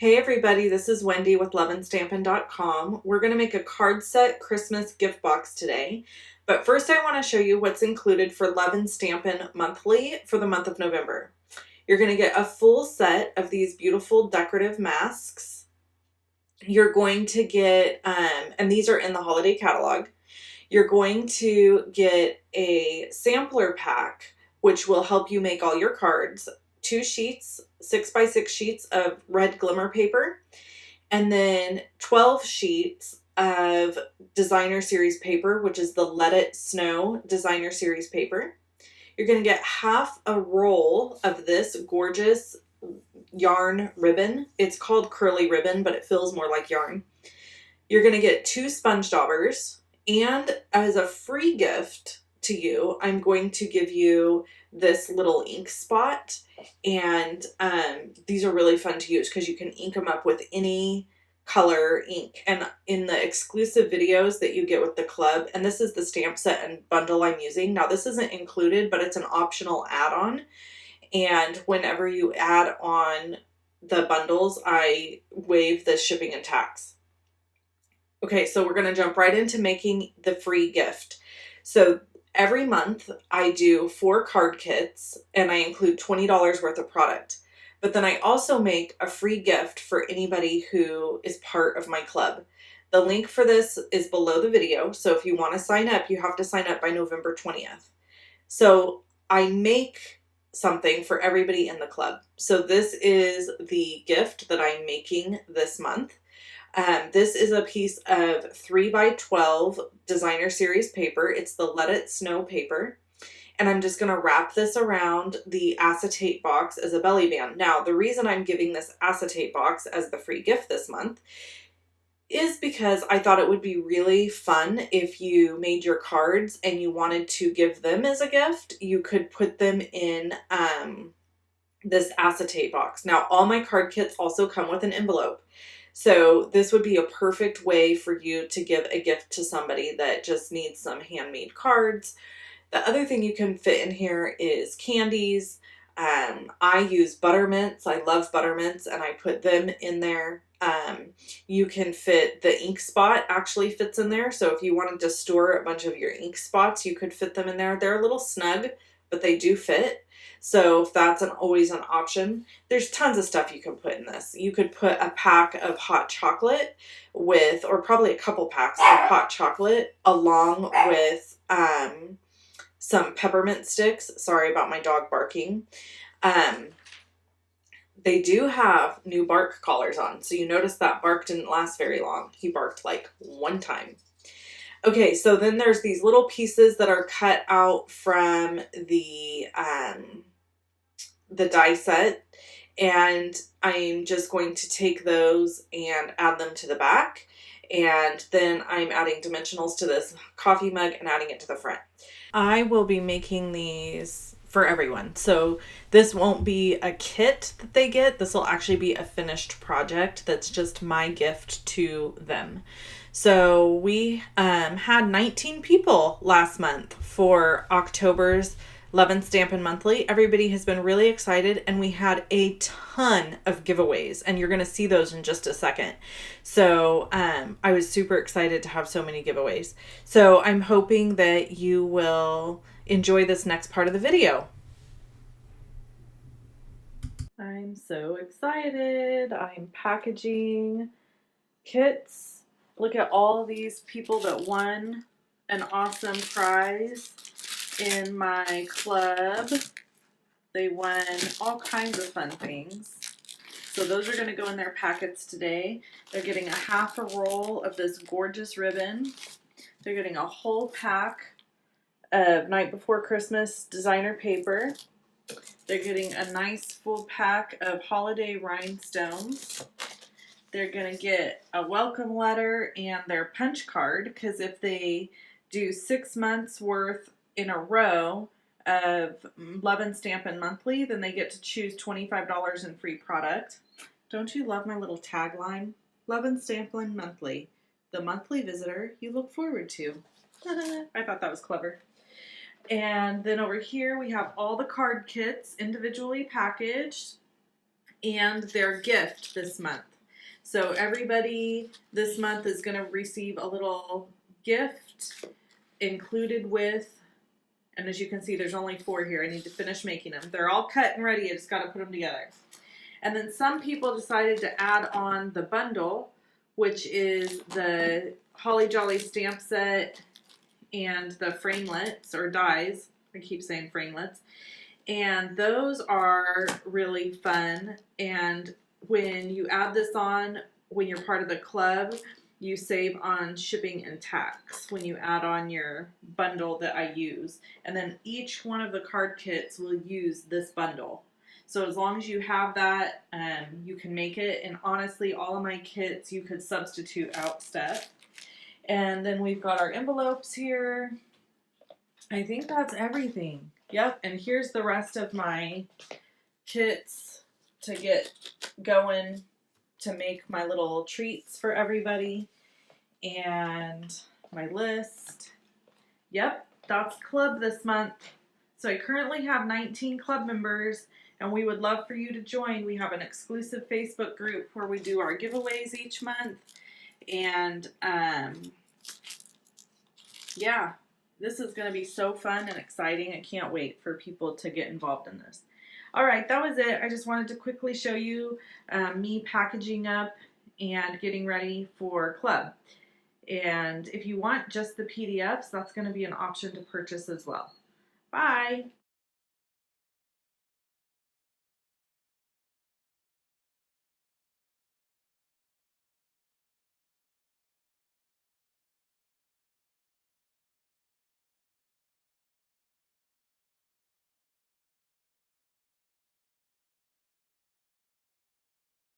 Hey everybody, this is Wendy with LuvinStampin.com. We're going to make a card set Christmas gift box today. But first I want to show you what's included for Luvin Stampin monthly for the month of November. You're going to get a full set of these beautiful decorative masks. You're going to get, and these are in the holiday catalog, you're going to get a sampler pack which will help you make all your cards. 2 sheets, 6x6 sheets of red glimmer paper, and then 12 sheets of designer series paper, which is the Let It Snow designer series paper. You're going to get half a roll of this gorgeous yarn ribbon. It's called curly ribbon, but it feels more like yarn. You're going to get 2 sponge daubers, and as a free gift to you, I'm going to give you this little ink spot, and these are really fun to use because you can ink them up with any color ink. And in the exclusive videos that you get with the club, and this is the stamp set and bundle I'm using. Now this isn't included, but it's an optional add-on, and whenever you add on the bundles, I waive the shipping and tax. Okay, so we're going to jump right into making the free gift. So every month I do 4 card kits and I include $20 worth of product. But then I also make a free gift for anybody who is part of my club. The link for this is below the video. So if you want to sign up, you have to sign up by November 20th. So I make something for everybody in the club. So this is the gift that I'm making this month. This is a piece of 3x12 designer series paper. It's the Let It Snow paper. And I'm just going to wrap this around the acetate box as a belly band. Now, the reason I'm giving this acetate box as the free gift this month is because I thought it would be really fun if you made your cards and you wanted to give them as a gift. You could put them in this acetate box. Now, all my card kits also come with an envelope. So this would be a perfect way for you to give a gift to somebody that just needs some handmade cards. The other thing you can fit in here is candies. I use buttermints. I love buttermints, and I put them in there. You can fit the ink spot actually fits in there. So if you wanted to store a bunch of your ink spots, you could fit them in there. They're a little snug, but they do fit. So if that's always an option, there's tons of stuff you can put in this. You could put a pack of hot chocolate with, or probably a couple packs of hot chocolate along with some peppermint sticks. Sorry about my dog barking. They do have new bark collars on. So you notice that bark didn't last very long. He barked like 1 time. Okay, so then there's these little pieces that are cut out from the die set, and I'm just going to take those and add them to the back, and then I'm adding dimensionals to this coffee mug and adding it to the front. I will be making these for everyone, so this won't be a kit that they get. This will actually be a finished project that's just my gift to them. So we had 19 people last month for October's Luvin Stampin' Monthly. Everybody has been really excited, and we had a ton of giveaways, and you're going to see those in just a second. So I was super excited to have so many giveaways. So I'm hoping that you will enjoy this next part of the video. I'm so excited. I'm packaging kits. Look at all these people that won an awesome prize in my club. They won all kinds of fun things. So those are going to go in their packets today. They're getting a half a roll of this gorgeous ribbon. They're getting a whole pack of Night Before Christmas designer paper. They're getting a nice full pack of holiday rhinestones. They're going to get a welcome letter and their punch card, because if they do 6 months worth in a row of Luvin Stampin' Monthly, then they get to choose $25 in free product. Don't you love my little tagline? Luvin Stampin' Monthly, the monthly visitor you look forward to. I thought that was clever. And then over here we have all the card kits individually packaged. and their gift this month. So everybody this month is going to receive a little gift included with, and as you can see, there's only 4 here. I need to finish making them. They're all cut and ready. I just got to put them together. And then some people decided to add on the bundle, which is the Holly Jolly stamp set and the framelets or dies. I keep saying framelets. And those are really fun. And when you add this on, when you're part of the club, you save on shipping and tax when you add on your bundle that I use. And then each one of the card kits will use this bundle. So as long as you have that, you can make it. And honestly, all of my kits, you could substitute out stuff. And then we've got our envelopes here. I think that's everything. Yep, and here's the rest of my kits to get going to make my little treats for everybody. And my list. Yep, that's club this month. So I currently have 19 club members, and we would love for you to join. We have an exclusive Facebook group where we do our giveaways each month. And yeah, this is going to be so fun and exciting. I can't wait for people to get involved in this. All right, that was it. I just wanted to quickly show you me packaging up and getting ready for club. And if you want just the PDFs, that's going to be an option to purchase as well. Bye.